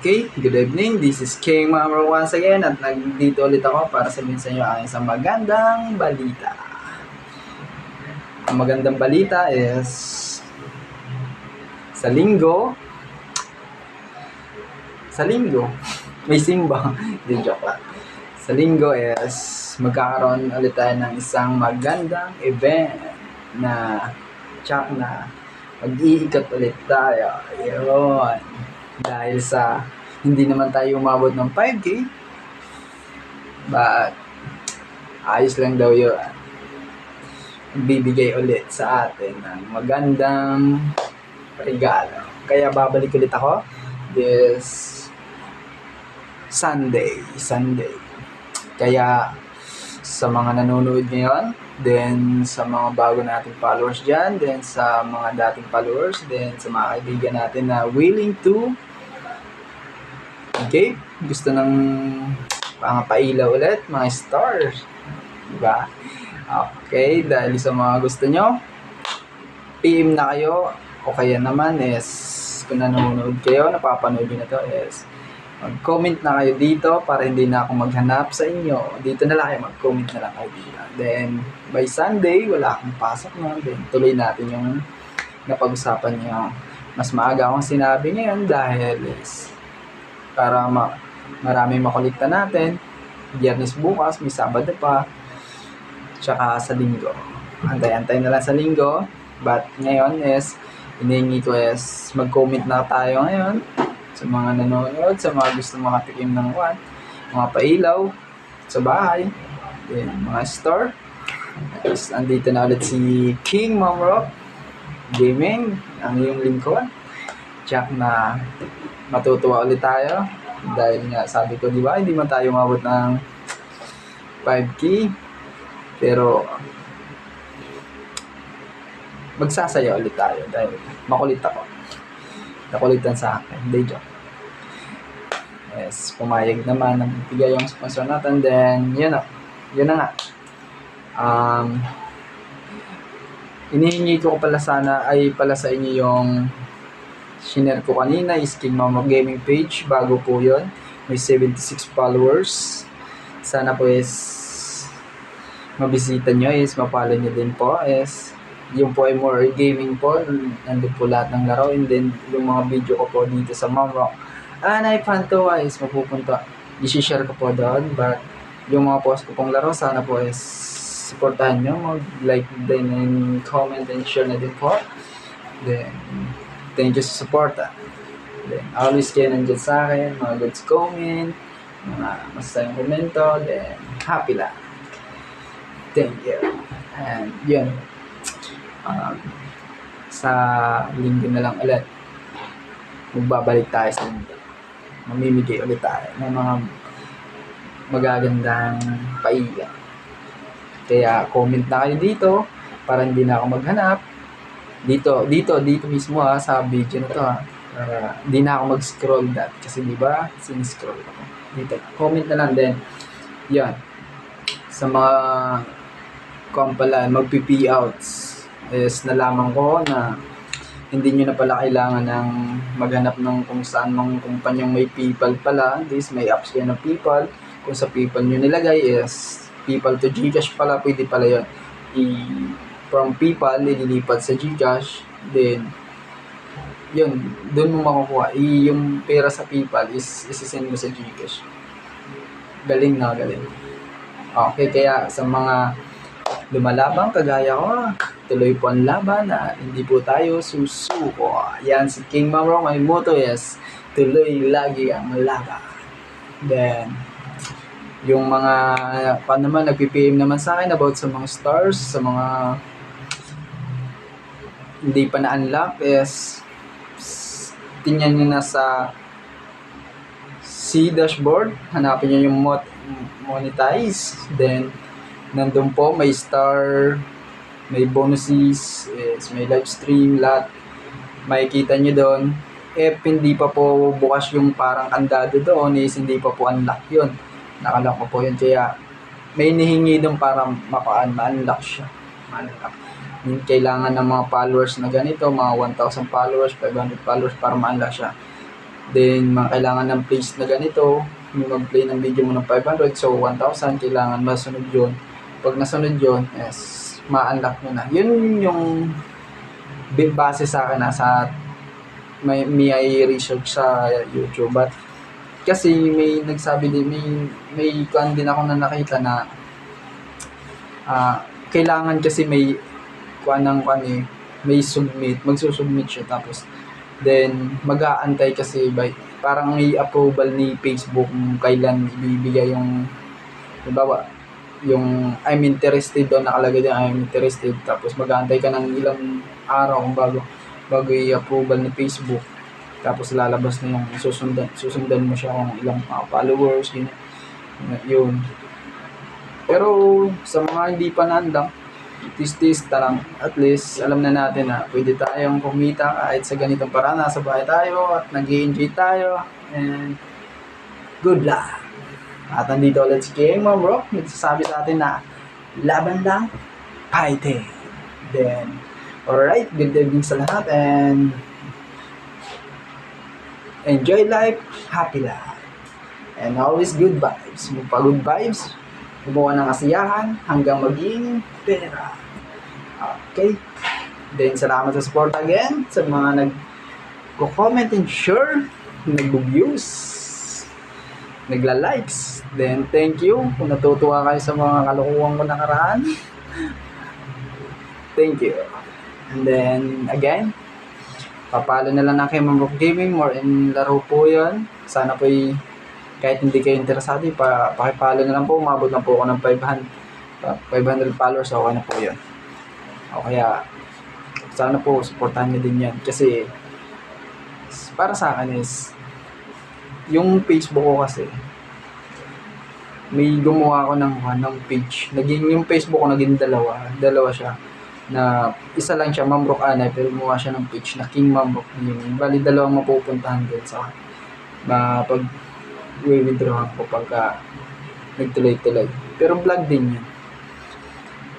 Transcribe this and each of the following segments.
Okay, good evening. This is King Mamro once again at nandito ulit ako para sabihin sa inyo ang isang magandang balita. Ang magandang balita is sa linggo may simba. Hindi, joke lang. Sa linggo is magkakaroon ulit tayo ng isang magandang event na tsak na mag-iikot ulit tayo. Yun. Dahil sa hindi naman tayo umabot ng 5K, but ayos lang daw yun. Bibigay ulit sa atin ng magandang regalo. Kaya babalik ulit ako this Sunday. Kaya sa mga nanonood ngayon, then sa mga bago nating followers dyan, then sa mga dating followers, then sa mga kaibigan natin na willing to gusto ng mga pailaw ulit, mga stars, diba? Okay, dahil sa mga gusto nyo, PM na kayo, o kaya naman is kung nanonood kayo, napapanood nyo na to, is mag-comment na kayo dito para hindi na ako maghanap sa inyo. Dito na lang kayo, mag-comment na lang kayo dito. Then, by Sunday, wala akong pasok na. Then, tuloy natin yung napag-usapan nyo. Mas maaga akong sinabi ngayon dahil is para marami makulikta natin. Biyernes bukas, may Sabado pa. Tsaka sa linggo. Antay-antay na lang sa linggo. But ngayon is, hinihingi ko is mag-comment na tayo ngayon. Sa mga nanonood, sa mga gusto makatikim ng mga pailaw sa bahay, then mga store. Tapos andito na ulit si King Mamro Gaming, ang iyong lingkod. Tsak na matutuwa ulit tayo dahil nga sabi ko, di ba, hindi man tayo umabot ng 5K, pero magsasaya ulit tayo dahil makulit ako. Nakulitan sa akin. Hindi, joke. Yes, pumayag naman. Nagbigay yung sponsor natin. Then, yun na nga. Inihingi ko pala sana ay pala sa inyo yung shinare ko kanina is King Mamro Gaming page. Bago po yun. May 76 followers. Sana po is mabisita nyo is mapalo nyo din po is yung po ay more gaming po, nandun po lahat ng laro, and then yung mga video ko po dito sa Mamro Anay Panto is mapupunta, i-share ko po doon, but yung mga post ko pong laro, sana po is supportahan nyo, mag-like din and comment and share na din po. Then thank you sa support. Then always kayo nandiyan sa akin, mga goods comment, mga masayang komento, then happy lang. Thank you. And yun, sa linggo na lang ulit magbabalik tayo sa linggo, mamimigay ulit tayo ng mga magagandang pailaw. Kaya comment na kayo dito para hindi na ako maghanap dito mismo sa video na to para hindi na ako mag-scroll kasi diba sin-scroll ako dito. Comment na lang din yan sa mga pala magpi-payouts is nalaman ko na hindi nyo na pala kailangan ng maghanap ng kung saan mang kumpanyang may PayPal pala. This may apps yan ng PayPal. Kung sa PayPal nyo nilagay is PayPal to GCash pala, pwede pala yun. From PayPal, ililipat sa GCash. Then, yun, doon mo makukuha. Yung pera sa PayPal is isisend mo sa GCash. Galing na, galing. Okay, kaya sa mga lumalabang kagaya ko, tuloy po ang laban na hindi po tayo susuko. Yan si King Mamro, may motto is tuloy lagi ang laban. Then yung mga naman nagpi-PM naman sa akin about sa mga stars, sa mga hindi pa na-unlock is tingnan nyo na sa dashboard, hanapin nyo yung monetize, then nandun po may star, may bonuses, may live stream, lahat makikita nyo doon. If hindi pa po bukas yung parang kandado doon is hindi pa po unlock yun, nakalock ko po yun, kaya may nihingi doon para ma-unlock siya. Kailangan ng mga followers na ganito, mga 1,000 followers, 500 followers para ma-unlock siya. Then, mga kailangan ng plays na ganito, yung mag-play ng video mo ng 500, so 1,000, kailangan masunod yun. Pag nasunod yun, yes, ma-unlock mo na. Yun yung big base sa akin sa may research sa YouTube. But kasi may nagsabi din, may kuan din ako na nakita na kailangan kasi may may magsusubmit siya, tapos then mag-aantay kasi parang may approval ni Facebook kung kailan ibibigay yung, halimbawa, yung I'm interested doon, nakalagay din I'm interested, tapos mag-aantay ka ng ilang araw bago i-approval ni Facebook, tapos lalabas na yung susundan mo siya kung ilang followers, yun. Pero sa mga hindi pa nandang, tis-tis lang, at least alam na natin na pwede tayong kumita kahit sa ganitong paraan. Nasa bahay tayo at nag-i-enjoy tayo, and good luck. At nandito ulit si King Mom Bro, nagsasabi sa atin na laban lang, fighting. Then, alright, good evening sa lahat, and enjoy life, happy life, and always good vibes. Magpa-good vibes, gumawa ng kasiyahan hanggang maging pera. Okay? Then, salamat sa support again sa mga nag-comment and share, nag-views, nagla-likes. Then, thank you kung natutuwa kayo sa mga kalokohan ko nakaraan. Thank you. And then, again, papalo na lang na kay Mamrock Gaming. More in laro po yun. Sana po kahit hindi kayo interesado, pakipalo na lang po. Umabot lang po ako ng 500 followers. Okay na po yun. O kaya, sana po supportahan nyo din yan. Kasi, para sa akin is, yung Facebook ko kasi, may gumawa ako ng page. Yung Facebook ko naging dalawa siya. Na isa lang siya, Mamrock Anay, pero gumawa siya ng page na King Mamrock Gaming. Bali, dalawang mapupuntahan din sa pag withdraw ako pagka nagtuloy-tuloy. Pero vlog din yan.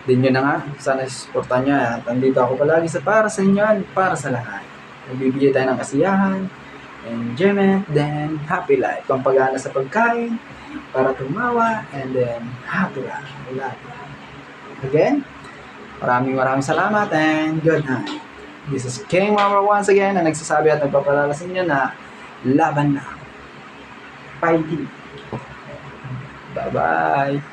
Din yun na nga. Sana supportan nyo. At andito ako palagi para sa inyo, para sa lahat. Nagbibigay tayo ng kasiyahan, enjoyment, then happy life. Pampagana sa pagkain, para tumawa, and then happy life. Again, maraming salamat, and good night. This is King Mama once again, na nagsasabi at nagpapalala sa inyo na laban na. Fighting. Bye-bye.